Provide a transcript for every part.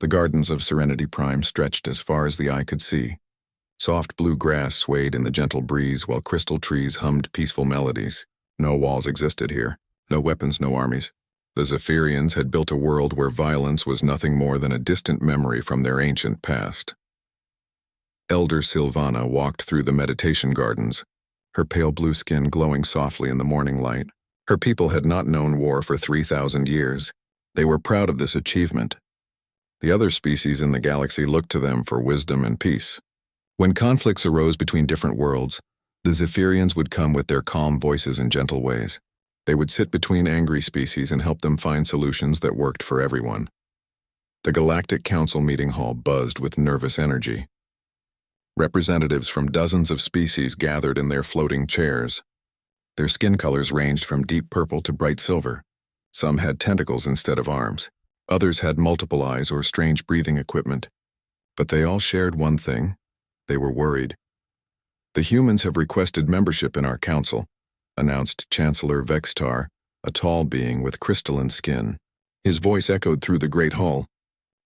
The gardens of Serenity Prime stretched as far as the eye could see. Soft blue grass swayed in the gentle breeze while crystal trees hummed peaceful melodies. No walls existed here, no weapons, no armies. The Zephyrians had built a world where violence was nothing more than a distant memory from their ancient past. Elder Sylvana walked through the meditation gardens, her pale blue skin glowing softly in the morning light. Her people had not known war for 3,000 years. They were proud of this achievement. The other species in the galaxy looked to them for wisdom and peace. When conflicts arose between different worlds, the Zephyrians would come with their calm voices and gentle ways. They would sit between angry species and help them find solutions that worked for everyone. The Galactic Council meeting hall buzzed with nervous energy. Representatives from dozens of species gathered in their floating chairs. Their skin colors ranged from deep purple to bright silver. Some had tentacles instead of arms. Others had multiple eyes or strange breathing equipment. But they all shared one thing. They were worried. "The humans have requested membership in our council," announced Chancellor Vextar, a tall being with crystalline skin. His voice echoed through the great hall.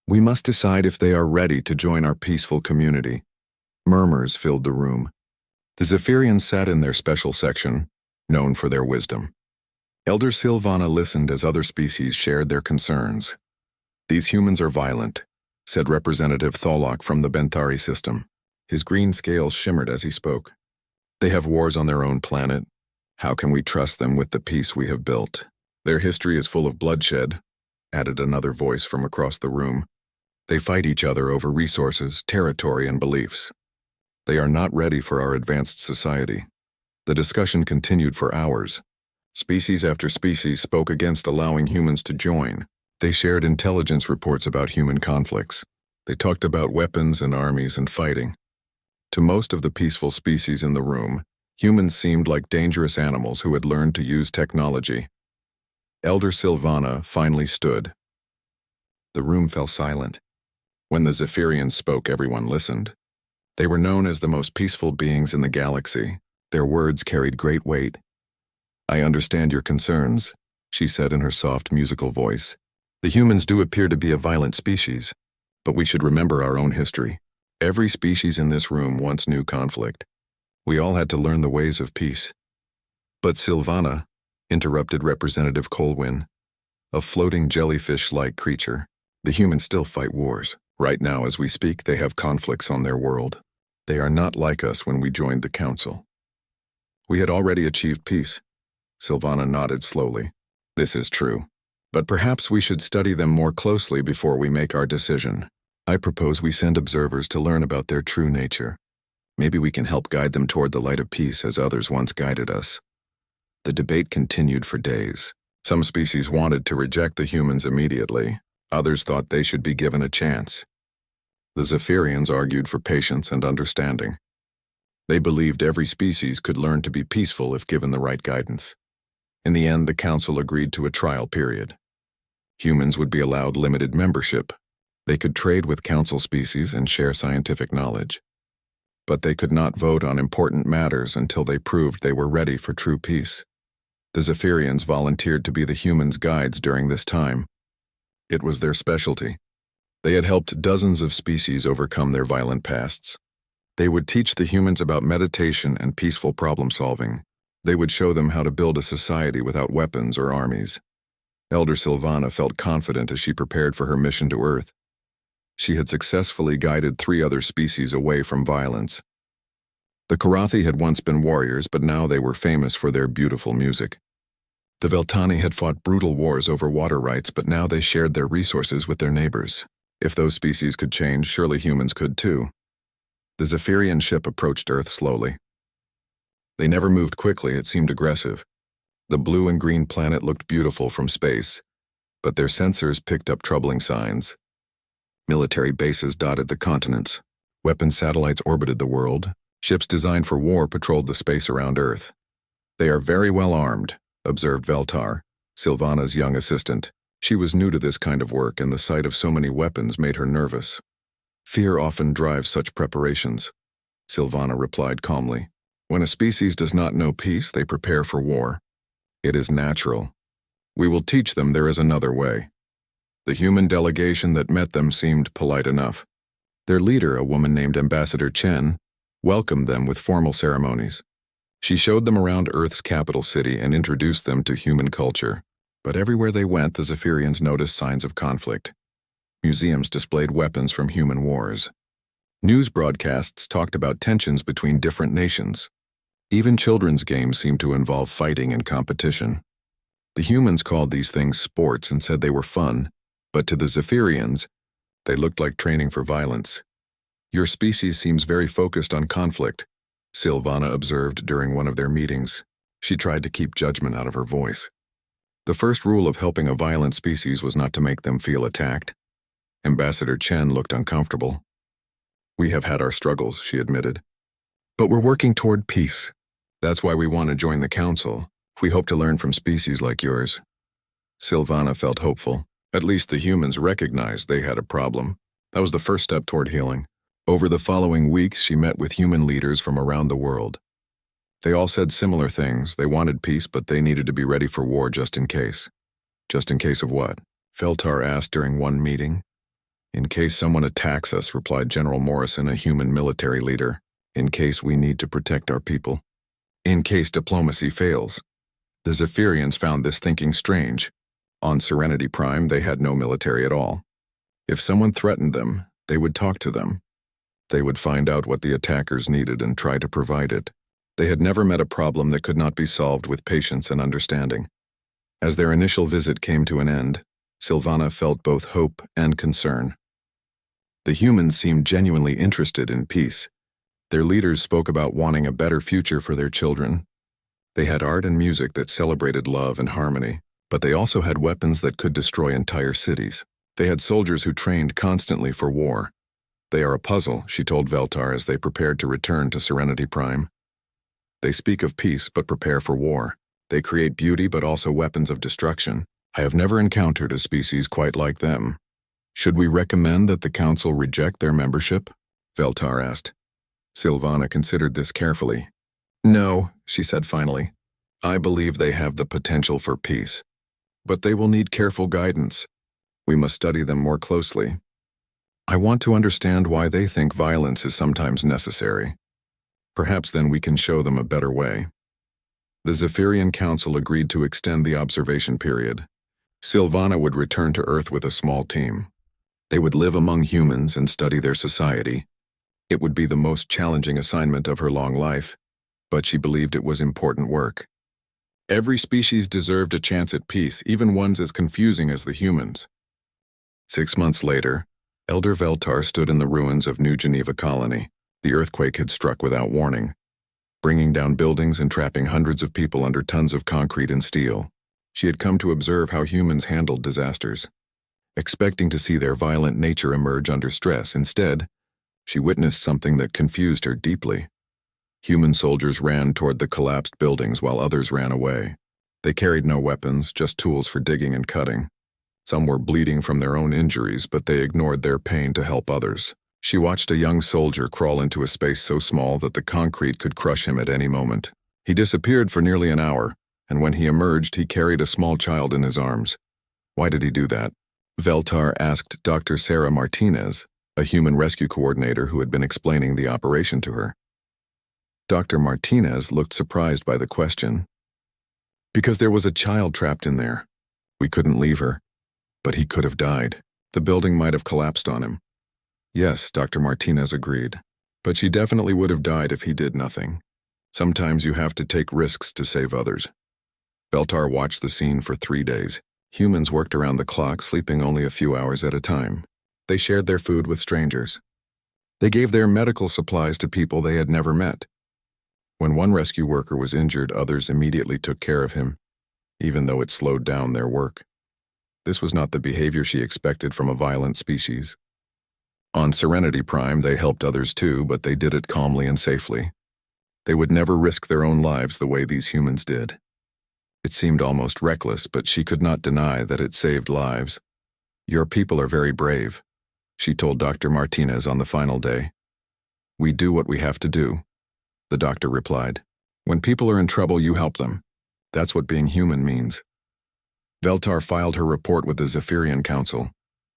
"We must decide if they are ready to join our peaceful community." Murmurs filled the room. The Zephyrians sat in their special section, known for their wisdom. Elder Sylvana listened as other species shared their concerns. "These humans are violent," said Representative Tholok from the Benthari system. His green scales shimmered as he spoke. "They have wars on their own planet. How can we trust them with the peace we have built? Their history is full of bloodshed," added another voice from across the room. "They fight each other over resources, territory, and beliefs. They are not ready for our advanced society." The discussion continued for hours. Species after species spoke against allowing humans to join. They shared intelligence reports about human conflicts. They talked about weapons and armies and fighting. To most of the peaceful species in the room, humans seemed like dangerous animals who had learned to use technology. Elder Sylvana finally stood. The room fell silent. When the Zephyrians spoke, everyone listened. They were known as the most peaceful beings in the galaxy. Their words carried great weight. "I understand your concerns," she said in her soft musical voice. "The humans do appear to be a violent species, but we should remember our own history. Every species in this room once knew conflict. We all had to learn the ways of peace." "But Sylvana," interrupted Representative Colwyn, a floating jellyfish-like creature, "the humans still fight wars. Right now, as we speak, they have conflicts on their world. They are not like us when we joined the council." "We had already achieved peace." Sylvana nodded slowly. "This is true. But perhaps we should study them more closely before we make our decision. I propose we send observers to learn about their true nature. Maybe we can help guide them toward the light of peace as others once guided us." The debate continued for days. Some species wanted to reject the humans immediately. Others thought they should be given a chance. The Zephyrians argued for patience and understanding. They believed every species could learn to be peaceful if given the right guidance. In the end, the council agreed to a trial period. Humans would be allowed limited membership. They could trade with council species and share scientific knowledge. But they could not vote on important matters until they proved they were ready for true peace. The Zephyrians volunteered to be the humans' guides during this time. It was their specialty. They had helped dozens of species overcome their violent pasts. They would teach the humans about meditation and peaceful problem-solving. They would show them how to build a society without weapons or armies. Elder Sylvana felt confident as she prepared for her mission to Earth. She had successfully guided 3 other species away from violence. The Karathi had once been warriors, but now they were famous for their beautiful music. The Veltani had fought brutal wars over water rights, but now they shared their resources with their neighbors. If those species could change, surely humans could too. The Zephyrian ship approached Earth slowly. They never moved quickly, it seemed aggressive. The blue and green planet looked beautiful from space, but their sensors picked up troubling signs. Military bases dotted the continents. Weapon satellites orbited the world. Ships designed for war patrolled the space around Earth. "They are very well armed," observed Veltar, Sylvana's young assistant. She was new to this kind of work, and the sight of so many weapons made her nervous. "Fear often drives such preparations," Sylvana replied calmly. "When a species does not know peace, they prepare for war. It is natural. We will teach them there is another way." The human delegation that met them seemed polite enough. Their leader, a woman named Ambassador Chen, welcomed them with formal ceremonies. She showed them around Earth's capital city and introduced them to human culture. But everywhere they went, the Zephyrians noticed signs of conflict. Museums displayed weapons from human wars. News broadcasts talked about tensions between different nations. Even children's games seemed to involve fighting and competition. The humans called these things sports and said they were fun, but to the Zephyrians, they looked like training for violence. Your species seems very focused on conflict, Sylvana observed during one of their meetings. She tried to keep judgment out of her voice. The first rule of helping a violent species was not to make them feel attacked. Ambassador Chen looked uncomfortable. We have had our struggles, she admitted. But we're working toward peace. That's why we want to join the council. We hope to learn from species like yours. Sylvana felt hopeful. At least the humans recognized they had a problem. That was the first step toward healing. Over the following weeks, she met with human leaders from around the world. They all said similar things. They wanted peace, but they needed to be ready for war just in case. Just in case of what? Veltar asked during one meeting. In case someone attacks us, replied General Morrison, a human military leader. In case we need to protect our people. In case diplomacy fails. The Zephyrians found this thinking strange. On Serenity Prime, they had no military at all. If someone threatened them, they would talk to them. They would find out what the attackers needed and try to provide it. They had never met a problem that could not be solved with patience and understanding. As their initial visit came to an end, Sylvana felt both hope and concern. The humans seemed genuinely interested in peace. Their leaders spoke about wanting a better future for their children. They had art and music that celebrated love and harmony, but they also had weapons that could destroy entire cities. They had soldiers who trained constantly for war. They are a puzzle, she told Veltar as they prepared to return to Serenity Prime. They speak of peace but prepare for war. They create beauty but also weapons of destruction. I have never encountered a species quite like them. Should we recommend that the council reject their membership? Veltar asked. Sylvana considered this carefully. No, she said finally. I believe they have the potential for peace. But they will need careful guidance. We must study them more closely. I want to understand why they think violence is sometimes necessary. Perhaps then we can show them a better way. The Zephyrian Council agreed to extend the observation period. Sylvana would return to Earth with a small team. They would live among humans and study their society. It would be the most challenging assignment of her long life, but she believed it was important work. Every species deserved a chance at peace, even ones as confusing as the humans. 6 months later, Elder Veltar stood in the ruins of New Geneva Colony. The earthquake had struck without warning, bringing down buildings and trapping hundreds of people under tons of concrete and steel. She had come to observe how humans handled disasters, expecting to see their violent nature emerge under stress. Instead, she witnessed something that confused her deeply. Human soldiers ran toward the collapsed buildings while others ran away. They carried no weapons, just tools for digging and cutting. Some were bleeding from their own injuries, but they ignored their pain to help others. She watched a young soldier crawl into a space so small that the concrete could crush him at any moment. He disappeared for nearly an hour, and when he emerged, he carried a small child in his arms. Why did he do that? Veltar asked Dr. Sarah Martinez, a human rescue coordinator who had been explaining the operation to her. Dr. Martinez looked surprised by the question. Because there was a child trapped in there. We couldn't leave her. But he could have died. The building might have collapsed on him. Yes, Dr. Martinez agreed. But she definitely would have died if he did nothing. Sometimes you have to take risks to save others. Veltar watched the scene for 3 days. Humans worked around the clock, sleeping only a few hours at a time. They shared their food with strangers. They gave their medical supplies to people they had never met. When one rescue worker was injured, others immediately took care of him, even though it slowed down their work. This was not the behavior she expected from a violent species. On Serenity Prime, they helped others too, but they did it calmly and safely. They would never risk their own lives the way these humans did. It seemed almost reckless, but she could not deny that it saved lives. Your people are very brave, she told Dr. Martinez on the final day. We do what we have to do, the doctor replied. When people are in trouble, you help them. That's what being human means. Veltar filed her report with the Zephyrian Council.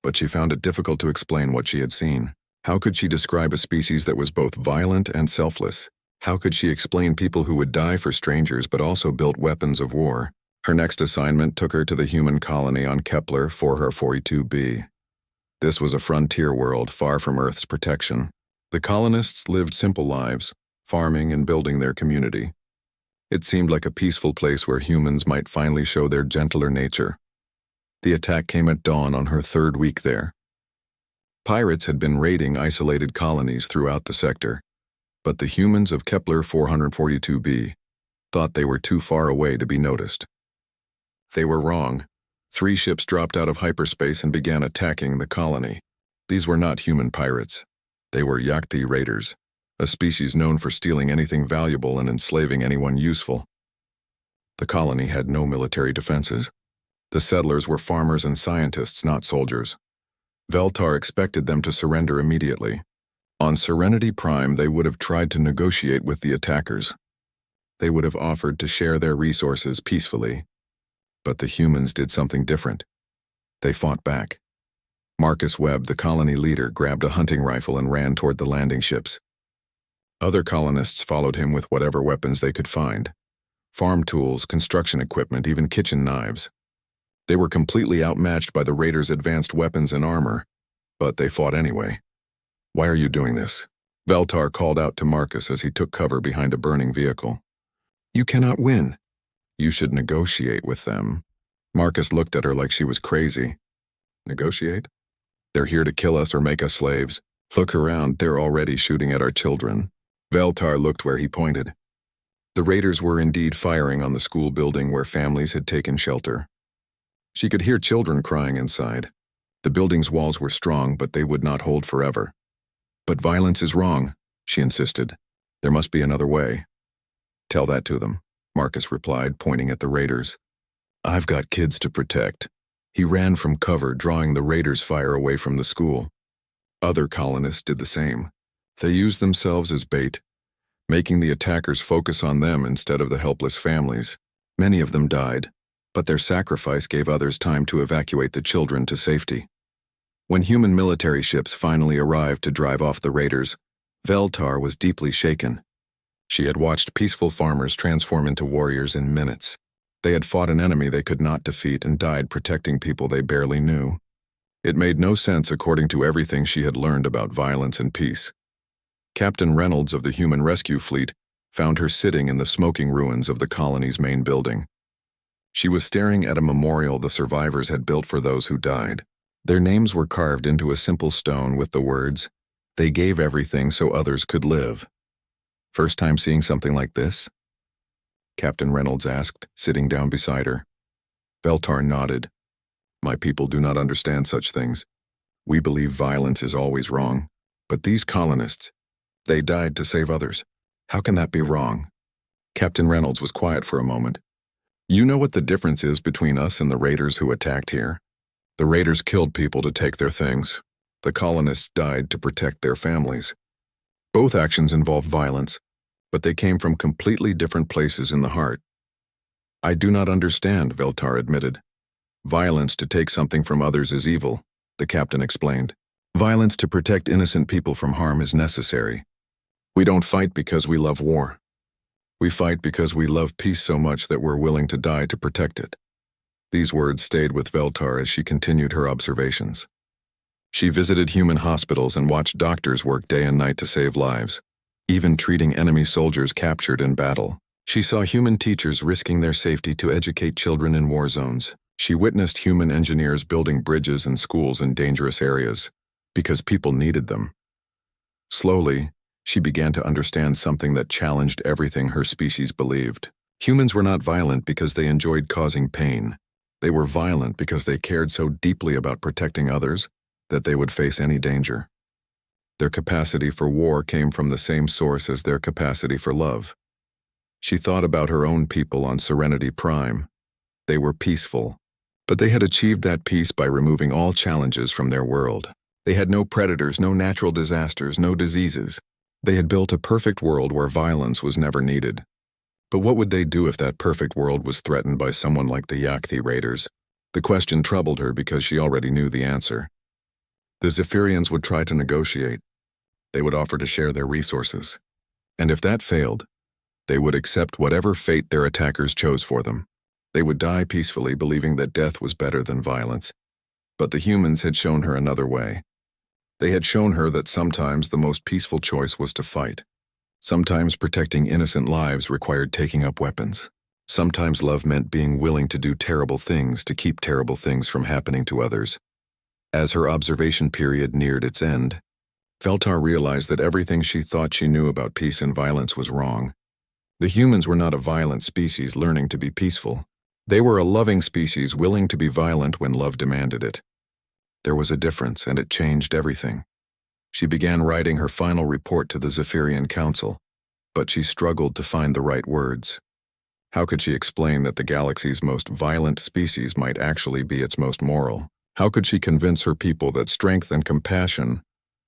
but she found it difficult to explain what she had seen. How could she describe a species that was both violent and selfless? How could she explain people who would die for strangers but also built weapons of war? Her next assignment took her to the human colony on Kepler 442b. This was a frontier world far from Earth's protection. The colonists lived simple lives, farming and building their community. It seemed like a peaceful place where humans might finally show their gentler nature. The attack came at dawn on her third week there. Pirates had been raiding isolated colonies throughout the sector, but the humans of Kepler 442b thought they were too far away to be noticed. They were wrong. 3 ships dropped out of hyperspace and began attacking the colony. These were not human pirates. They were Yakthi raiders, a species known for stealing anything valuable and enslaving anyone useful. The colony had no military defenses. The settlers were farmers and scientists, not soldiers. Veltar expected them to surrender immediately. On Serenity Prime, they would have tried to negotiate with the attackers. They would have offered to share their resources peacefully. But the humans did something different. They fought back. Marcus Webb, the colony leader, grabbed a hunting rifle and ran toward the landing ships. Other colonists followed him with whatever weapons they could find. Farm tools, construction equipment, even kitchen knives. They were completely outmatched by the raiders' advanced weapons and armor, but they fought anyway. "Why are you doing this?" Veltar called out to Marcus as he took cover behind a burning vehicle. "You cannot win. You should negotiate with them." Marcus looked at her like she was crazy. "Negotiate? They're here to kill us or make us slaves. Look around, they're already shooting at our children." Veltar looked where he pointed. The raiders were indeed firing on the school building where families had taken shelter. She could hear children crying inside. The building's walls were strong, but they would not hold forever. "But violence is wrong," she insisted. "There must be another way." "Tell that to them," Marcus replied, pointing at the raiders. "I've got kids to protect." He ran from cover, drawing the raiders' fire away from the school. Other colonists did the same. They used themselves as bait, making the attackers focus on them instead of the helpless families. Many of them died, but their sacrifice gave others time to evacuate the children to safety. When human military ships finally arrived to drive off the raiders, Veltar was deeply shaken. She had watched peaceful farmers transform into warriors in minutes. They had fought an enemy they could not defeat and died protecting people they barely knew. It made no sense according to everything she had learned about violence and peace. Captain Reynolds of the Human Rescue Fleet found her sitting in the smoking ruins of the colony's main building. She was staring at a memorial the survivors had built for those who died. Their names were carved into a simple stone with the words, "They gave everything so others could live." "First time seeing something like this?" Captain Reynolds asked, sitting down beside her. Veltar nodded. "My people do not understand such things. We believe violence is always wrong. But these colonists, they died to save others. How can that be wrong?" Captain Reynolds was quiet for a moment. "You know what the difference is between us and the raiders who attacked here? The raiders killed people to take their things. The colonists died to protect their families. Both actions involved violence, but they came from completely different places in the heart." "I do not understand," Veltar admitted. "Violence to take something from others is evil," the captain explained. "Violence to protect innocent people from harm is necessary. We don't fight because we love war. We fight because we love peace so much that we're willing to die to protect it." These words stayed with Veltar as she continued her observations. She visited human hospitals and watched doctors work day and night to save lives, even treating enemy soldiers captured in battle. She saw human teachers risking their safety to educate children in war zones. She witnessed human engineers building bridges and schools in dangerous areas, because people needed them. Slowly, she began to understand something that challenged everything her species believed. Humans were not violent because they enjoyed causing pain. They were violent because they cared so deeply about protecting others that they would face any danger. Their capacity for war came from the same source as their capacity for love. She thought about her own people on Serenity Prime. They were peaceful, but they had achieved that peace by removing all challenges from their world. They had no predators, no natural disasters, no diseases. They had built a perfect world where violence was never needed. But what would they do if that perfect world was threatened by someone like the Yakthi raiders? The question troubled her because she already knew the answer. The Zephyrians would try to negotiate. They would offer to share their resources. And if that failed, they would accept whatever fate their attackers chose for them. They would die peacefully, believing that death was better than violence. But the humans had shown her another way. They had shown her that sometimes the most peaceful choice was to fight. Sometimes protecting innocent lives required taking up weapons. Sometimes love meant being willing to do terrible things to keep terrible things from happening to others. As her observation period neared its end, Feltar realized that everything she thought she knew about peace and violence was wrong. The humans were not a violent species learning to be peaceful. They were a loving species willing to be violent when love demanded it. There was a difference, and it changed everything. She began writing her final report to the Zephyrian Council, but she struggled to find the right words. How could she explain that the galaxy's most violent species might actually be its most moral? How could she convince her people that strength and compassion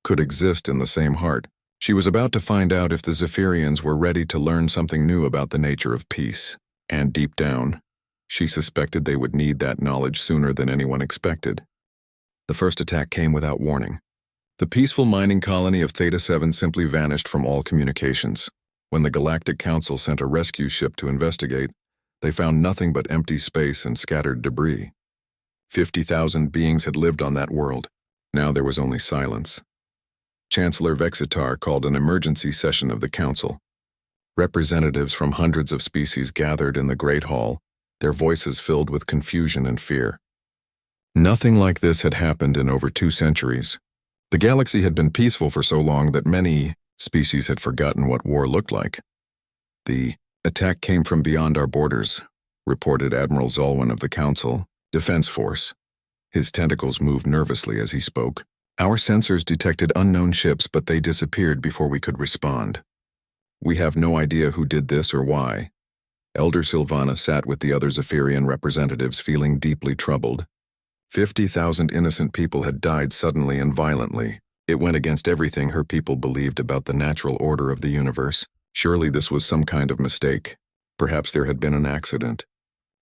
could exist in the same heart? She was about to find out if the Zephyrians were ready to learn something new about the nature of peace, and deep down, she suspected they would need that knowledge sooner than anyone expected. The first attack came without warning. The peaceful mining colony of Theta 7 simply vanished from all communications. When the Galactic Council sent a rescue ship to investigate, they found nothing but empty space and scattered debris. 50,000 beings had lived on that world. Now there was only silence. Chancellor Vexitar called an emergency session of the Council. Representatives from hundreds of species gathered in the Great Hall, their voices filled with confusion and fear. Nothing like this had happened in over 2 centuries. The galaxy had been peaceful for so long that many species had forgotten what war looked like. The attack came from beyond our borders, reported Admiral Zolwyn of the Council, Defense Force. His tentacles moved nervously as he spoke. Our sensors detected unknown ships, but they disappeared before we could respond. We have no idea who did this or why. Elder Sylvana sat with the other Zephyrian representatives, feeling deeply troubled. 50,000 innocent people had died suddenly and violently. It went against everything her people believed about the natural order of the universe. Surely this was some kind of mistake. Perhaps there had been an accident,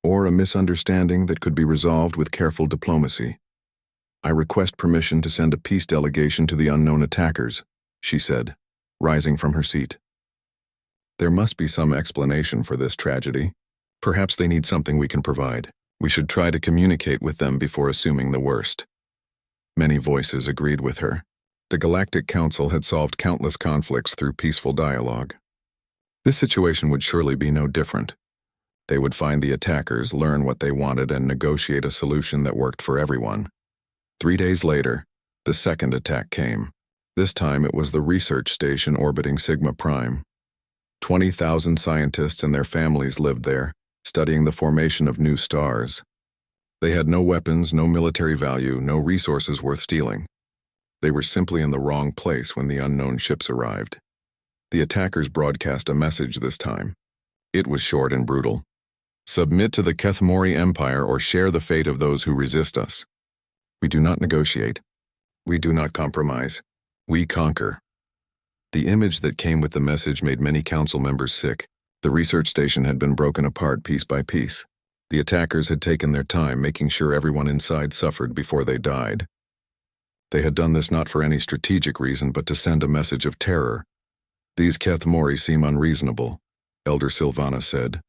or a misunderstanding that could be resolved with careful diplomacy. I request permission to send a peace delegation to the unknown attackers, she said, rising from her seat. There must be some explanation for this tragedy. Perhaps they need something we can provide. We should try to communicate with them before assuming the worst. Many voices agreed with her. The Galactic Council had solved countless conflicts through peaceful dialogue. This situation would surely be no different. They would find the attackers, learn what they wanted, and negotiate a solution that worked for everyone. 3 days later, the second attack came. This time it was the research station orbiting Sigma Prime. 20,000 scientists and their families lived there, studying the formation of new stars. They had no weapons, no military value, no resources worth stealing. They were simply in the wrong place when the unknown ships arrived. The attackers broadcast a message this time. It was short and brutal. Submit to the Kethmori Empire or share the fate of those who resist us. We do not negotiate. We do not compromise. We conquer. The image that came with the message made many council members sick. The research station had been broken apart piece by piece. The attackers had taken their time, making sure everyone inside suffered before they died. They had done this not for any strategic reason, but to send a message of terror. These Kethmori seem unreasonable, Elder Sylvana said,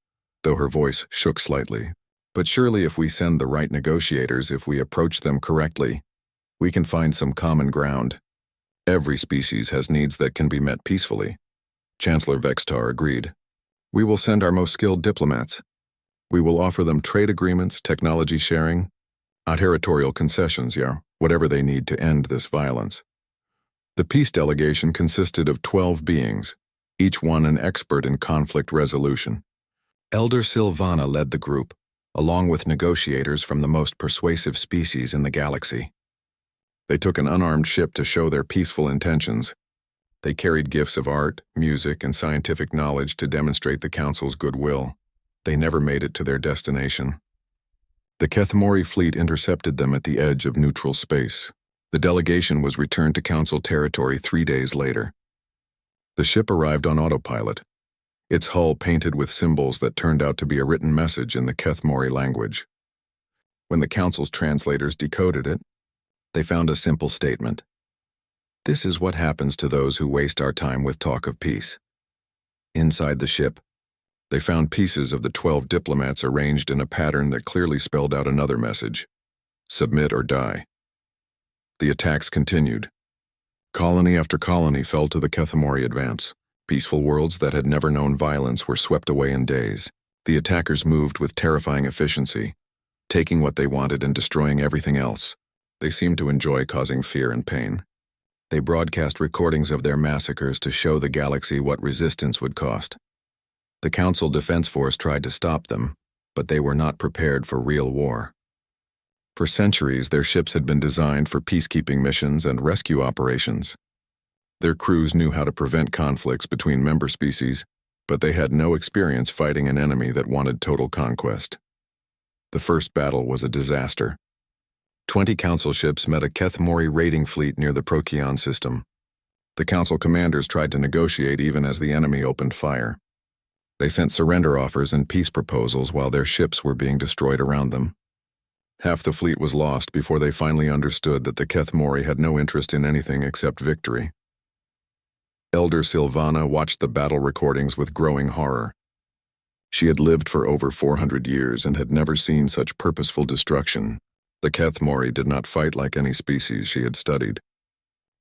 though her voice shook slightly. But surely if we send the right negotiators, if we approach them correctly, we can find some common ground. Every species has needs that can be met peacefully. Chancellor Vextar agreed. We will send our most skilled diplomats. We will offer them trade agreements, technology sharing, territorial concessions, whatever they need to end this violence. The peace delegation consisted of 12 beings, each one an expert in conflict resolution. Elder Sylvana led the group, along with negotiators from the most persuasive species in the galaxy. They took an unarmed ship to show their peaceful intentions. They carried gifts of art, music, and scientific knowledge to demonstrate the Council's goodwill. They never made it to their destination. The Kethmori fleet intercepted them at the edge of neutral space. The delegation was returned to Council territory 3 days later. The ship arrived on autopilot, its hull painted with symbols that turned out to be a written message in the Kethmori language. When the Council's translators decoded it, They found a simple statement. This is what happens to those who waste our time with talk of peace. Inside the ship, they found pieces of the 12 diplomats arranged in a pattern that clearly spelled out another message: submit or die. The attacks continued. Colony after colony fell to the Kethemori advance. Peaceful worlds that had never known violence were swept away in days. The attackers moved with terrifying efficiency, taking what they wanted and destroying everything else. They seemed to enjoy causing fear and pain. They broadcast recordings of their massacres to show the galaxy what resistance would cost. The Council Defense Force tried to stop them, but they were not prepared for real war. For centuries, their ships had been designed for peacekeeping missions and rescue operations. Their crews knew how to prevent conflicts between member species, but they had no experience fighting an enemy that wanted total conquest. The first battle was a disaster. 20 Council ships met a Kethemori raiding fleet near the Procyon system. The Council commanders tried to negotiate even as the enemy opened fire. They sent surrender offers and peace proposals while their ships were being destroyed around them. Half the fleet was lost before they finally understood that the Kethemori had no interest in anything except victory. Elder Sylvana watched the battle recordings with growing horror. She had lived for over 400 years and had never seen such purposeful destruction. The Kethemori did not fight like any species she had studied.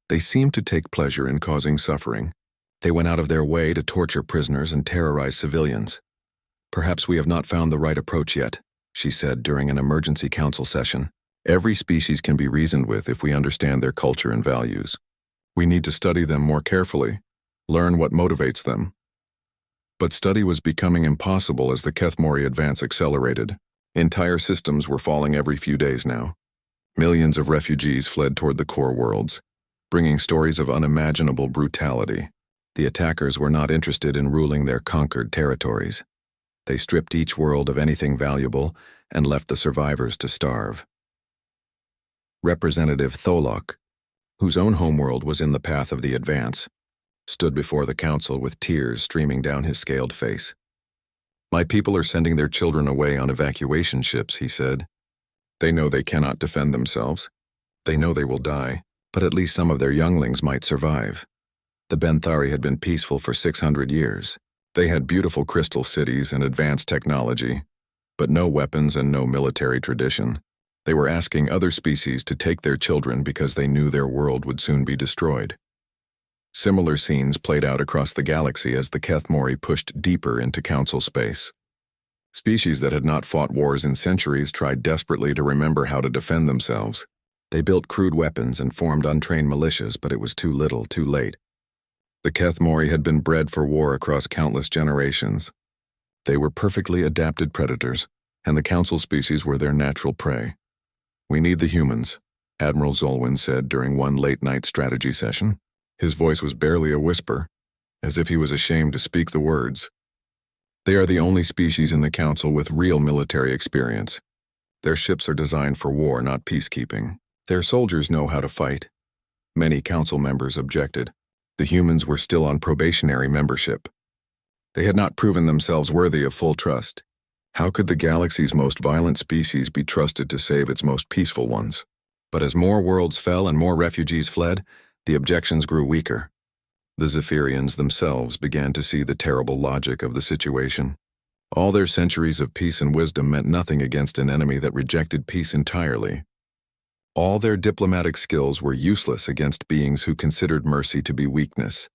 They seemed to take pleasure in causing suffering. They went out of their way to torture prisoners and terrorize civilians. Perhaps we have not found the right approach yet, she said during an emergency council session. Every species can be reasoned with if we understand their culture and values. We need to study them more carefully, learn what motivates them. But study was becoming impossible as the Kethemori advance accelerated. Entire systems were falling every few days now. Millions of refugees fled toward the core worlds, bringing stories of unimaginable brutality. The attackers were not interested in ruling their conquered territories. They stripped each world of anything valuable and left the survivors to starve. Representative Tholok, whose own homeworld was in the path of the advance, stood before the council with tears streaming down his scaled face. My people are sending their children away on evacuation ships, he said. They know they cannot defend themselves. They know they will die, but at least some of their younglings might survive. The Benthari had been peaceful for 600 years. They had beautiful crystal cities and advanced technology, but no weapons and no military tradition. They were asking other species to take their children because they knew their world would soon be destroyed. Similar scenes played out across the galaxy as the Kethemori pushed deeper into Council space. Species that had not fought wars in centuries tried desperately to remember how to defend themselves. They built crude weapons and formed untrained militias, but it was too little, too late. The Kethemori had been bred for war across countless generations. They were perfectly adapted predators, and the Council species were their natural prey. We need the humans, Admiral Zolwyn said during one late-night strategy session. His voice was barely a whisper, as if he was ashamed to speak the words. They are the only species in the Council with real military experience. Their ships are designed for war, not peacekeeping. Their soldiers know how to fight. Many Council members objected. The humans were still on probationary membership. They had not proven themselves worthy of full trust. How could the galaxy's most violent species be trusted to save its most peaceful ones? But as more worlds fell and more refugees fled, the objections grew weaker. The Zephyrians themselves began to see the terrible logic of the situation. All their centuries of peace and wisdom meant nothing against an enemy that rejected peace entirely. All their diplomatic skills were useless against beings who considered mercy to be weakness.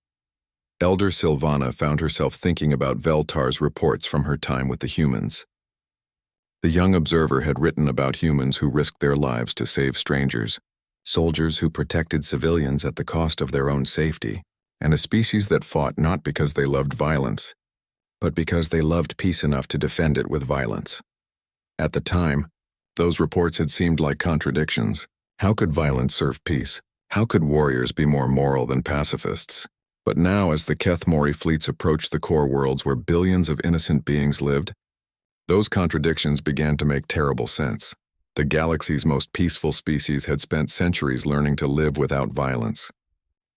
Elder Sylvana found herself thinking about Veltar's reports from her time with the humans. The young observer had written about humans who risked their lives to save strangers, soldiers who protected civilians at the cost of their own safety, and a species that fought not because they loved violence, but because they loved peace enough to defend it with violence. At the time, those reports had seemed like contradictions. How could violence serve peace? How could warriors be more moral than pacifists? But now, as the Kethemori fleets approached the core worlds where billions of innocent beings lived, those contradictions began to make terrible sense. The galaxy's most peaceful species had spent centuries learning to live without violence.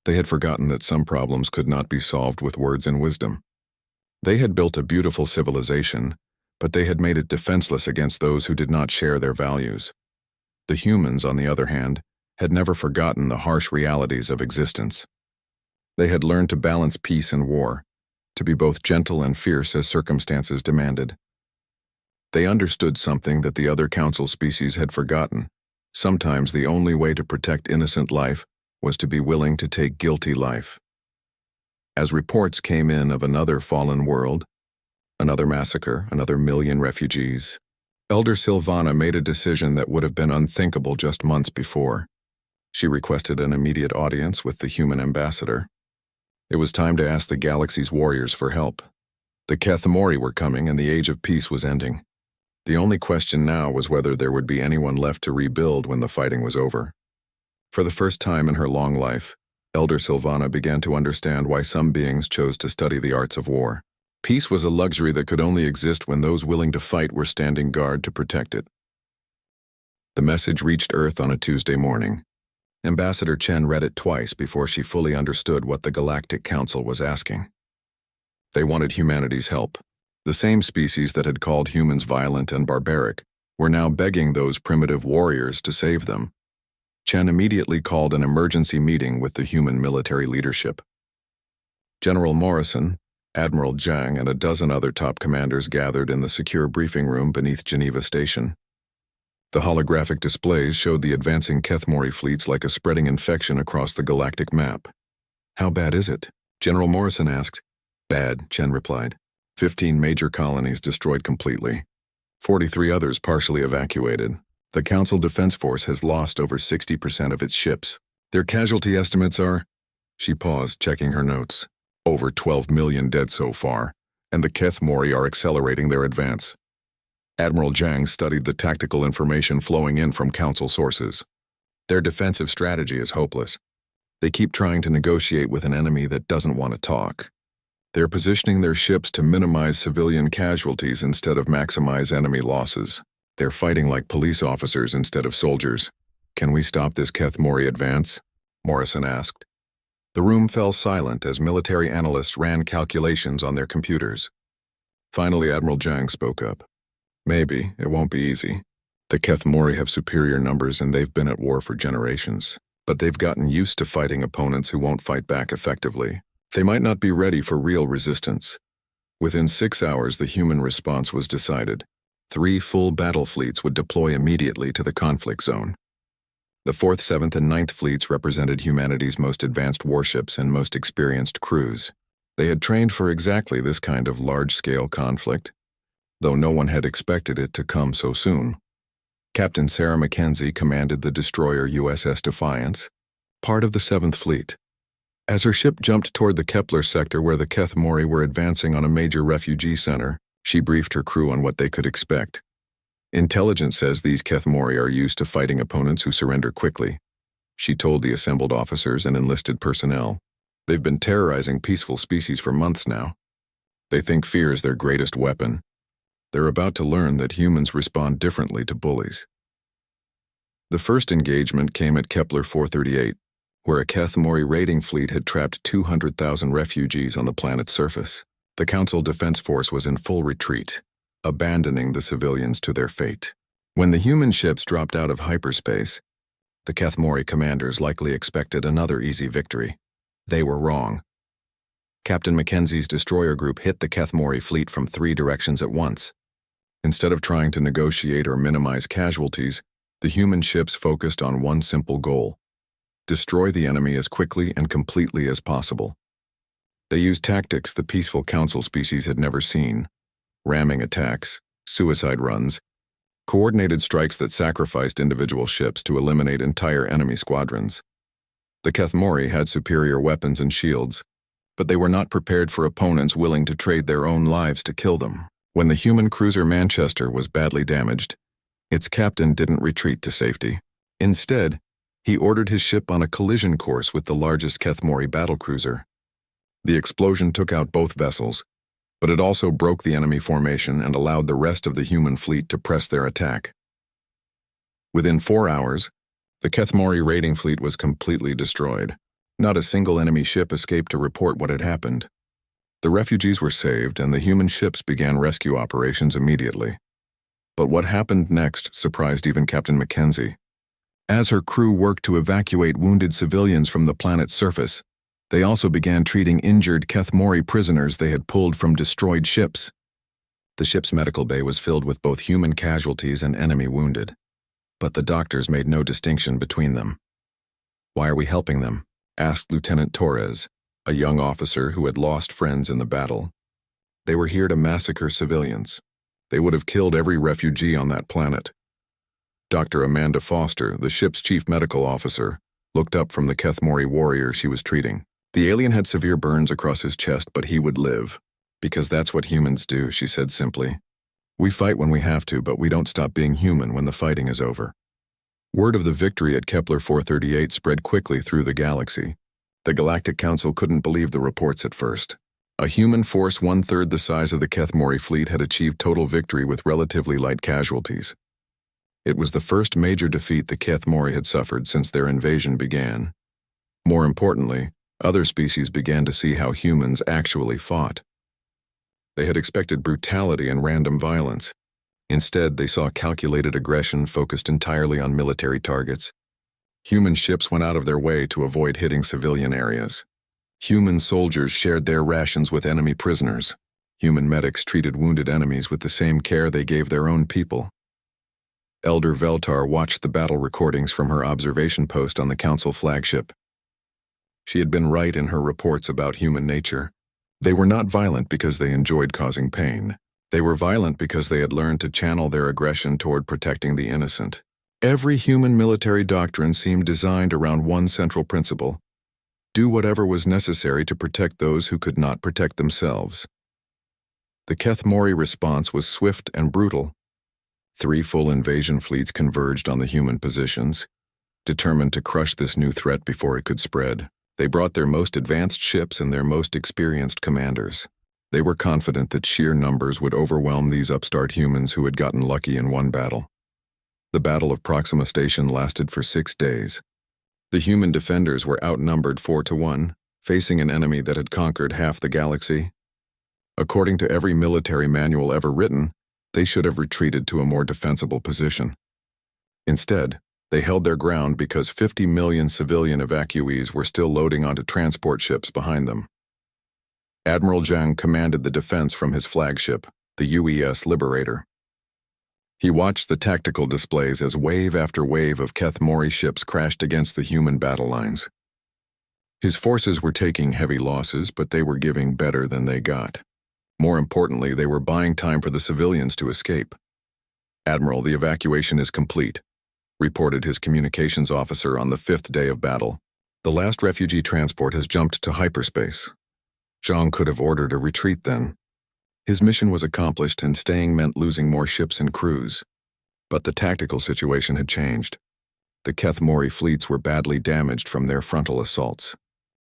They had forgotten that some problems could not be solved with words and wisdom. They had built a beautiful civilization, but they had made it defenseless against those who did not share their values. The humans, on the other hand, had never forgotten the harsh realities of existence. They had learned to balance peace and war, to be both gentle and fierce as circumstances demanded. They understood something that the other council species had forgotten. Sometimes the only way to protect innocent life was to be willing to take guilty life. As reports came in of another fallen world, another massacre, another million refugees, Elder Sylvana made a decision that would have been unthinkable just months before. She requested an immediate audience with the human ambassador. It was time to ask the galaxy's warriors for help. The Kethmori were coming and the age of peace was ending. The only question now was whether there would be anyone left to rebuild when the fighting was over. For the first time in her long life, Elder Sylvana began to understand why some beings chose to study the arts of war. Peace was a luxury that could only exist when those willing to fight were standing guard to protect it. The message reached Earth on a Tuesday morning. Ambassador Chen read it twice before she fully understood what the Galactic Council was asking. They wanted humanity's help. The same species that had called humans violent and barbaric were now begging those primitive warriors to save them. Chen immediately called an emergency meeting with the human military leadership. General Morrison, Admiral Zhang, and a dozen other top commanders gathered in the secure briefing room beneath Geneva Station. The holographic displays showed the advancing Kethmori fleets like a spreading infection across the galactic map. "How bad is it?" General Morrison asked. "Bad," Chen replied. 15 major colonies destroyed completely. 43 others partially evacuated. The Council Defense Force has lost over 60% of its ships. Their casualty estimates are... She paused, checking her notes. Over 12 million dead so far, and the Kethmori are accelerating their advance. Admiral Zhang studied the tactical information flowing in from Council sources. Their defensive strategy is hopeless. They keep trying to negotiate with an enemy that doesn't want to talk. They're positioning their ships to minimize civilian casualties instead of maximize enemy losses. They're fighting like police officers instead of soldiers. "Can we stop this Kethmori advance?" Morrison asked. The room fell silent as military analysts ran calculations on their computers. Finally, Admiral Zhang spoke up. "Maybe. It won't be easy. The Kethmori have superior numbers and they've been at war for generations. But they've gotten used to fighting opponents who won't fight back effectively. They might not be ready for real resistance." Within 6 hours, the human response was decided. 3 full battle fleets would deploy immediately to the conflict zone. The 4th, 7th, and 9th fleets represented humanity's most advanced warships and most experienced crews. They had trained for exactly this kind of large-scale conflict, though no one had expected it to come so soon. Captain Sarah Mackenzie commanded the destroyer USS Defiance, part of the 7th Fleet. As her ship jumped toward the Kepler sector where the Kethmori were advancing on a major refugee center, she briefed her crew on what they could expect. "Intelligence says these Kethmori are used to fighting opponents who surrender quickly," she told the assembled officers and enlisted personnel. "They've been terrorizing peaceful species for months now. They think fear is their greatest weapon. They're about to learn that humans respond differently to bullies." The first engagement came at Kepler 438, where a Kethmori raiding fleet had trapped 200,000 refugees on the planet's surface. The Council Defense Force was in full retreat, abandoning the civilians to their fate. When the human ships dropped out of hyperspace, the Kethmori commanders likely expected another easy victory. They were wrong. Captain Mackenzie's destroyer group hit the Kethmori fleet from 3 directions at once. Instead of trying to negotiate or minimize casualties, the human ships focused on one simple goal: destroy the enemy as quickly and completely as possible. They used tactics the peaceful Council species had never seen: ramming attacks, suicide runs, coordinated strikes that sacrificed individual ships to eliminate entire enemy squadrons. The Kethmori had superior weapons and shields, but they were not prepared for opponents willing to trade their own lives to kill them. When the human cruiser Manchester was badly damaged, its captain didn't retreat to safety. Instead, he ordered his ship on a collision course with the largest Kethmori battlecruiser. The explosion took out both vessels, but it also broke the enemy formation and allowed the rest of the human fleet to press their attack. Within 4 hours, the Kethmori raiding fleet was completely destroyed. Not a single enemy ship escaped to report what had happened. The refugees were saved, and the human ships began rescue operations immediately. But what happened next surprised even Captain Mackenzie. As her crew worked to evacuate wounded civilians from the planet's surface, they also began treating injured Kethmori prisoners they had pulled from destroyed ships. The ship's medical bay was filled with both human casualties and enemy wounded, but the doctors made no distinction between them. "Why are we helping them?" asked Lieutenant Torres, a young officer who had lost friends in the battle. "They were here to massacre civilians. They would have killed every refugee on that planet." Dr. Amanda Foster, the ship's chief medical officer, looked up from the Kethmori warrior she was treating. The alien had severe burns across his chest, but he would live. "Because that's what humans do," she said simply. "We fight when we have to, but we don't stop being human when the fighting is over." Word of the victory at Kepler 438 spread quickly through the galaxy. The Galactic Council couldn't believe the reports at first. A human force 1/3 the size of the Kethmori fleet had achieved total victory with relatively light casualties. It was the first major defeat the Kethmori had suffered since their invasion began. More importantly, other species began to see how humans actually fought. They had expected brutality and random violence. Instead, they saw calculated aggression focused entirely on military targets. Human ships went out of their way to avoid hitting civilian areas. Human soldiers shared their rations with enemy prisoners. Human medics treated wounded enemies with the same care they gave their own people. Elder Veltar watched the battle recordings from her observation post on the Council flagship. She had been right in her reports about human nature. They were not violent because they enjoyed causing pain. They were violent because they had learned to channel their aggression toward protecting the innocent. Every human military doctrine seemed designed around one central principle: do whatever was necessary to protect those who could not protect themselves. The Kethmori response was swift and brutal. 3 full invasion fleets converged on the human positions, determined to crush this new threat before it could spread. They brought their most advanced ships and their most experienced commanders. They were confident that sheer numbers would overwhelm these upstart humans who had gotten lucky in one battle. The Battle of Proxima Station lasted for 6 days. The human defenders were outnumbered 4-1, facing an enemy that had conquered half the galaxy. According to every military manual ever written, they should have retreated to a more defensible position. Instead, they held their ground because 50 million civilian evacuees were still loading onto transport ships behind them. Admiral Zhang commanded the defense from his flagship, the UES Liberator. He watched the tactical displays as wave after wave of Kethmori ships crashed against the human battle lines. His forces were taking heavy losses, but they were giving better than they got. More importantly, they were buying time for the civilians to escape. "Admiral, the evacuation is complete," reported his communications officer on the 5th day of battle. "The last refugee transport has jumped to hyperspace." Zhang could have ordered a retreat then. His mission was accomplished, and staying meant losing more ships and crews. But the tactical situation had changed. The Kethmori fleets were badly damaged from their frontal assaults.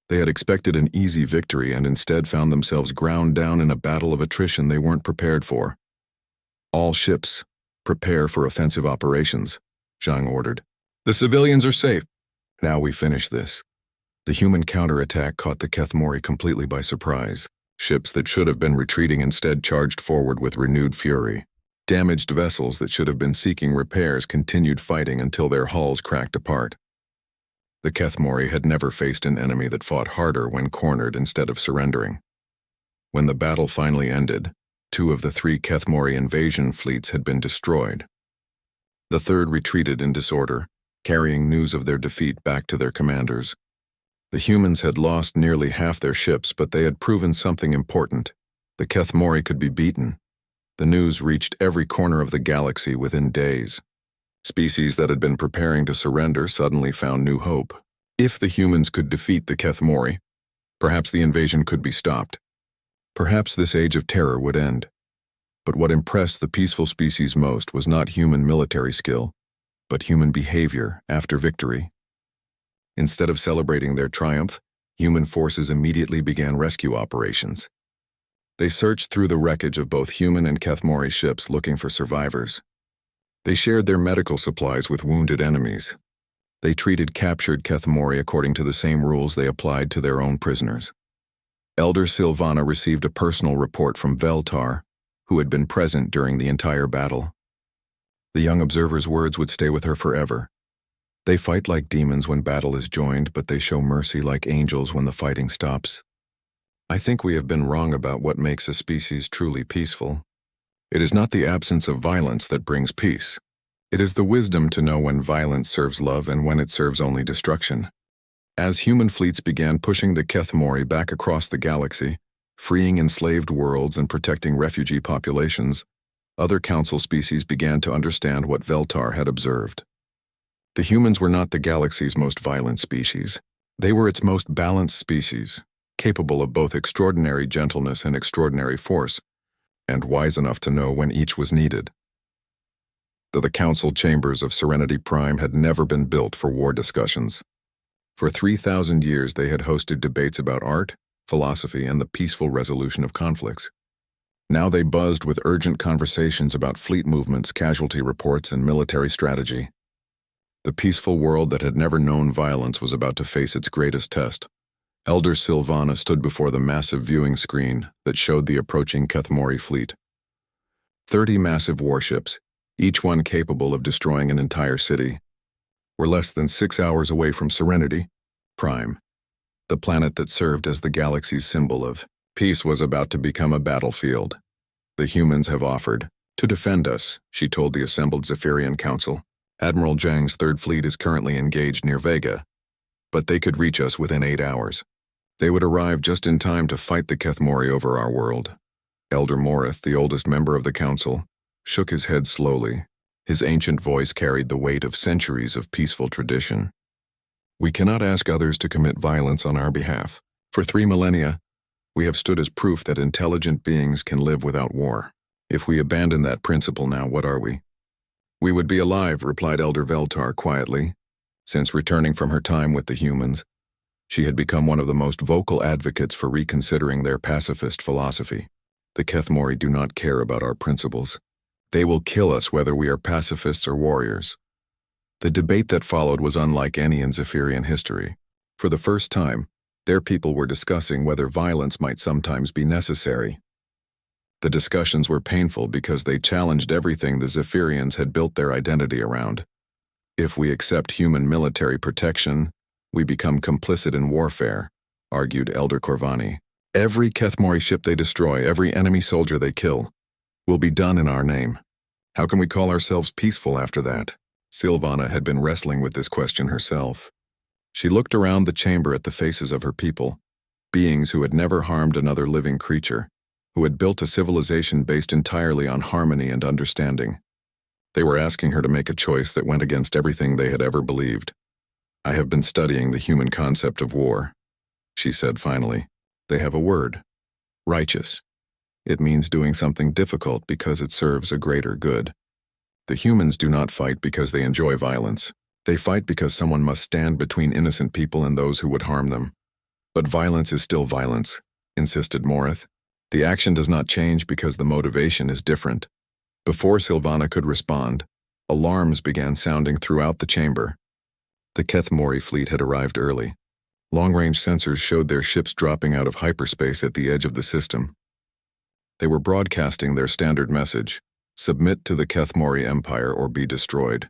They had expected an easy victory and instead found themselves ground down in a battle of attrition they weren't prepared for. "All ships, prepare for offensive operations," Zhang ordered. "The civilians are safe. Now we finish this." The human counterattack caught the Kethmori completely by surprise. Ships that should have been retreating instead charged forward with renewed fury. Damaged vessels that should have been seeking repairs continued fighting until their hulls cracked apart. The Kethmori had never faced an enemy that fought harder when cornered instead of surrendering. When the battle finally ended, 2 of the 3 Kethmori invasion fleets had been destroyed. The 3rd retreated in disorder, carrying news of their defeat back to their commanders. The humans had lost nearly half their ships, but they had proven something important. The Kethmori could be beaten. The news reached every corner of the galaxy within days. Species that had been preparing to surrender suddenly found new hope. If the humans could defeat the Kethmori, perhaps the invasion could be stopped. Perhaps this age of terror would end. But what impressed the peaceful species most was not human military skill, but human behavior after victory. Instead of celebrating their triumph, human forces immediately began rescue operations. They searched through the wreckage of both human and Kethmori ships looking for survivors. They shared their medical supplies with wounded enemies. They treated captured Kethmori according to the same rules they applied to their own prisoners. Elder Silvana received a personal report from Veltar, who had been present during the entire battle. The young observer's words would stay with her forever. They fight like demons when battle is joined, but they show mercy like angels when the fighting stops. I think we have been wrong about what makes a species truly peaceful. It is not the absence of violence that brings peace. It is the wisdom to know when violence serves love and when it serves only destruction. As human fleets began pushing the Kethmori back across the galaxy, freeing enslaved worlds and protecting refugee populations, other council species began to understand what Veltar had observed. The humans were not the galaxy's most violent species. They were its most balanced species, capable of both extraordinary gentleness and extraordinary force, and wise enough to know when each was needed. Though the council chambers of Serenity Prime had never been built for war discussions. For 3,000 years they had hosted debates about art, philosophy, and the peaceful resolution of conflicts. Now they buzzed with urgent conversations about fleet movements, casualty reports, and military strategy. The peaceful world that had never known violence was about to face its greatest test. Elder Sylvana stood before the massive viewing screen that showed the approaching Kethmori fleet. 30 massive warships, each one capable of destroying an entire city, were less than 6 hours away from Serenity Prime. The planet that served as the galaxy's symbol of peace was about to become a battlefield. The humans have offered to defend us, she told the assembled Zephyrian Council. Admiral Zhang's Third Fleet is currently engaged near Vega, but they could reach us within 8 hours. They would arrive just in time to fight the Kethmori over our world. Elder Morith, the oldest member of the council, shook his head slowly. His ancient voice carried the weight of centuries of peaceful tradition. We cannot ask others to commit violence on our behalf. For 3 millennia, we have stood as proof that intelligent beings can live without war. If we abandon that principle now, what are we? We would be alive, replied Elder Veltar quietly. Since returning from her time with the humans, she had become one of the most vocal advocates for reconsidering their pacifist philosophy. The Kethmori do not care about our principles. They will kill us whether we are pacifists or warriors. The debate that followed was unlike any in Zephyrian history. For the first time, their people were discussing whether violence might sometimes be necessary. The discussions were painful because they challenged everything the Zephyrians had built their identity around. If we accept human military protection, we become complicit in warfare, argued Elder Corvani. Every Kethmori ship they destroy, every enemy soldier they kill, will be done in our name. How can we call ourselves peaceful after that? Sylvana had been wrestling with this question herself. She looked around the chamber at the faces of her people, beings who had never harmed another living creature, who had built a civilization based entirely on harmony and understanding. They were asking her to make a choice that went against everything they had ever believed. I have been studying the human concept of war, she said finally. They have a word, righteous. It means doing something difficult because it serves a greater good. The humans do not fight because they enjoy violence. They fight because someone must stand between innocent people and those who would harm them. But violence is still violence, insisted Morith. The action does not change because the motivation is different. Before Sylvana could respond, alarms began sounding throughout the chamber. The Kethmori fleet had arrived early. Long-range sensors showed their ships dropping out of hyperspace at the edge of the system. They were broadcasting their standard message: submit to the Kethmori Empire or be destroyed.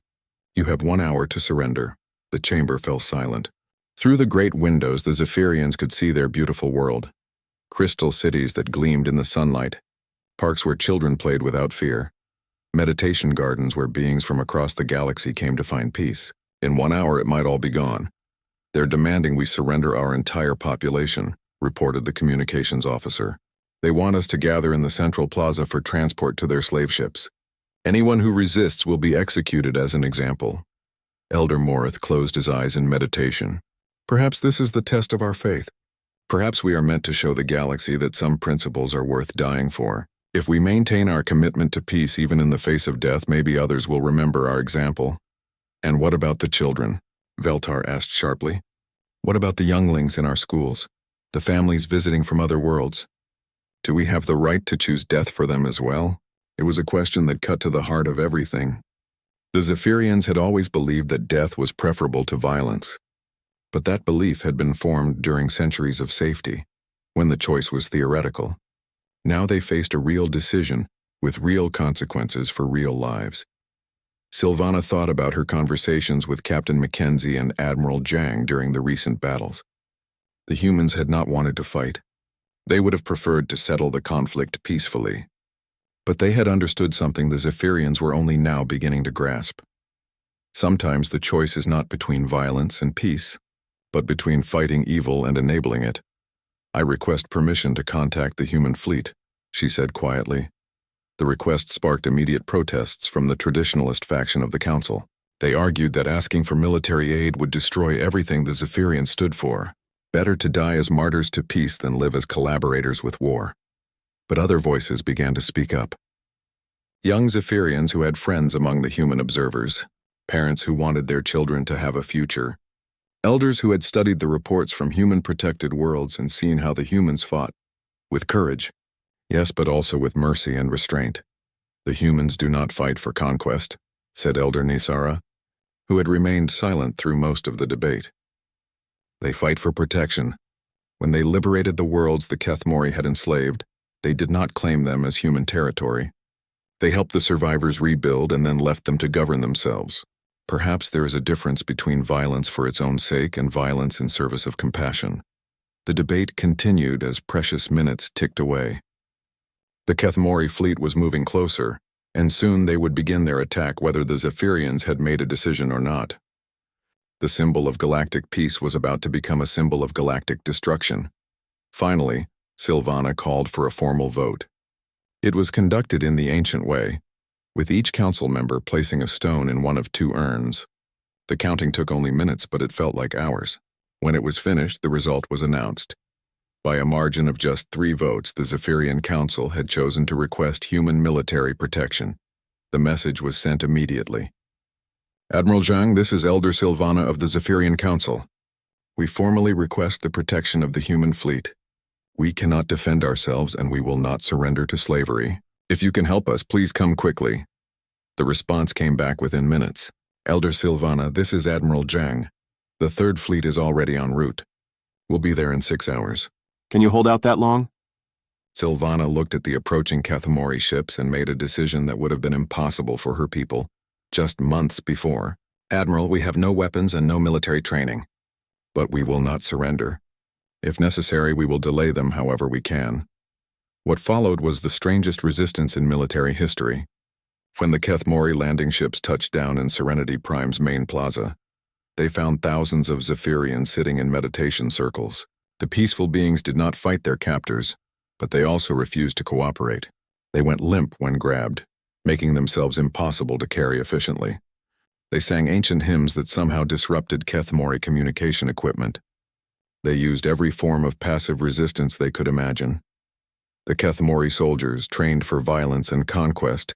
You have 1 hour to surrender. The chamber fell silent. Through the great windows, the Zephyrians could see their beautiful world. Crystal cities that gleamed in the sunlight. Parks where children played without fear. Meditation gardens where beings from across the galaxy came to find peace. In 1 hour, it might all be gone. They're demanding we surrender our entire population, reported the communications officer. They want us to gather in the central plaza for transport to their slave ships. Anyone who resists will be executed as an example. Elder Morith closed his eyes in meditation. Perhaps this is the test of our faith. Perhaps we are meant to show the galaxy that some principles are worth dying for. If we maintain our commitment to peace even in the face of death, maybe others will remember our example. And what about the children? Veltar asked sharply. What about the younglings in our schools? The families visiting from other worlds? Do we have the right to choose death for them as well? It was a question that cut to the heart of everything. The Zephyrians had always believed that death was preferable to violence. But that belief had been formed during centuries of safety, when the choice was theoretical. Now they faced a real decision, with real consequences for real lives. Sylvana thought about her conversations with Captain Mackenzie and Admiral Zhang during the recent battles. The humans had not wanted to fight. They would have preferred to settle the conflict peacefully. But they had understood something the Zephyrians were only now beginning to grasp. Sometimes the choice is not between violence and peace, but between fighting evil and enabling it. I request permission to contact the human fleet, she said quietly. The request sparked immediate protests from the traditionalist faction of the Council. They argued that asking for military aid would destroy everything the Zephyrians stood for. Better to die as martyrs to peace than live as collaborators with war. But other voices began to speak up. Young Zephyrians who had friends among the human observers, parents who wanted their children to have a future, elders who had studied the reports from human-protected worlds and seen how the humans fought. With courage, yes, but also with mercy and restraint. The humans do not fight for conquest, said Elder Nisara, who had remained silent through most of the debate. They fight for protection. When they liberated the worlds the Kethmori had enslaved, they did not claim them as human territory. They helped the survivors rebuild and then left them to govern themselves. Perhaps there is a difference between violence for its own sake and violence in service of compassion. The debate continued as precious minutes ticked away. The Kethmori fleet was moving closer, and soon they would begin their attack whether the Zephyrians had made a decision or not. The symbol of galactic peace was about to become a symbol of galactic destruction. Finally, Sylvana called for a formal vote. It was conducted in the ancient way, with each council member placing a stone in one of two urns. The counting took only minutes, but it felt like hours. When it was finished, the result was announced. By a margin of just 3 votes, the Zephyrian Council had chosen to request human military protection. The message was sent immediately. Admiral Zhang, this is Elder Sylvana of the Zephyrian Council. We formally request the protection of the human fleet. We cannot defend ourselves and we will not surrender to slavery. If you can help us, please come quickly. The response came back within minutes. Elder Sylvana, this is Admiral Zhang. The 3rd Fleet is already en route. We'll be there in 6 hours. Can you hold out that long? Sylvana looked at the approaching Kethmori ships and made a decision that would have been impossible for her people, just months before. Admiral, we have no weapons and no military training. But we will not surrender. If necessary, we will delay them however we can. What followed was the strangest resistance in military history. When the Kethmori landing ships touched down in Serenity Prime's main plaza, they found thousands of Zephyrians sitting in meditation circles. The peaceful beings did not fight their captors, but they also refused to cooperate. They went limp when grabbed, making themselves impossible to carry efficiently. They sang ancient hymns that somehow disrupted Kethmori communication equipment. They used every form of passive resistance they could imagine. The Kethmori soldiers, trained for violence and conquest,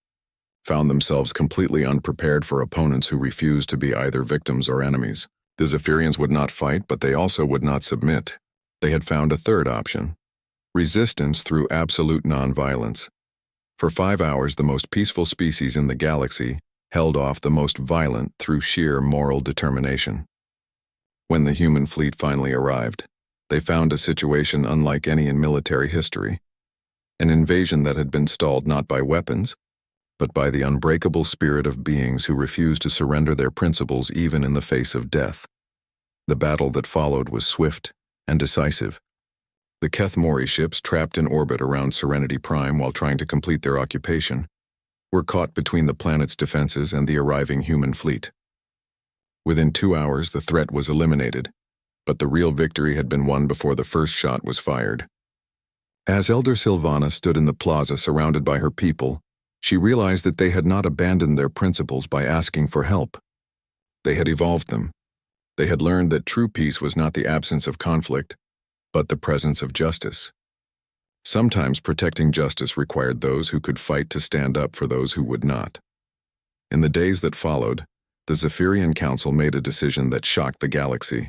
found themselves completely unprepared for opponents who refused to be either victims or enemies. The Zephyrians would not fight, but they also would not submit. They had found a third option: resistance through absolute nonviolence. For 5 hours, the most peaceful species in the galaxy held off the most violent through sheer moral determination. When the human fleet finally arrived, they found a situation unlike any in military history. An invasion that had been stalled not by weapons, but by the unbreakable spirit of beings who refused to surrender their principles even in the face of death. The battle that followed was swift and decisive. The Kethmori ships, trapped in orbit around Serenity Prime while trying to complete their occupation, were caught between the planet's defenses and the arriving human fleet. Within 2 hours, the threat was eliminated, but the real victory had been won before the first shot was fired. As Elder Sylvana stood in the plaza surrounded by her people, she realized that they had not abandoned their principles by asking for help. They had evolved them. They had learned that true peace was not the absence of conflict, but the presence of justice. Sometimes protecting justice required those who could fight to stand up for those who would not. In the days that followed, the Zephyrian Council made a decision that shocked the galaxy.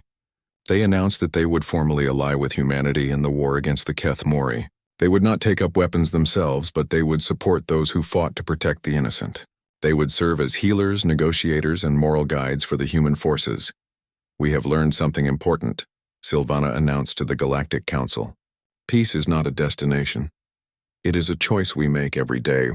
They announced that they would formally ally with humanity in the war against the Kethmori. They would not take up weapons themselves, but they would support those who fought to protect the innocent. They would serve as healers, negotiators, and moral guides for the human forces. We have learned something important, Sylvana announced to the Galactic Council. Peace is not a destination. It is a choice we make every day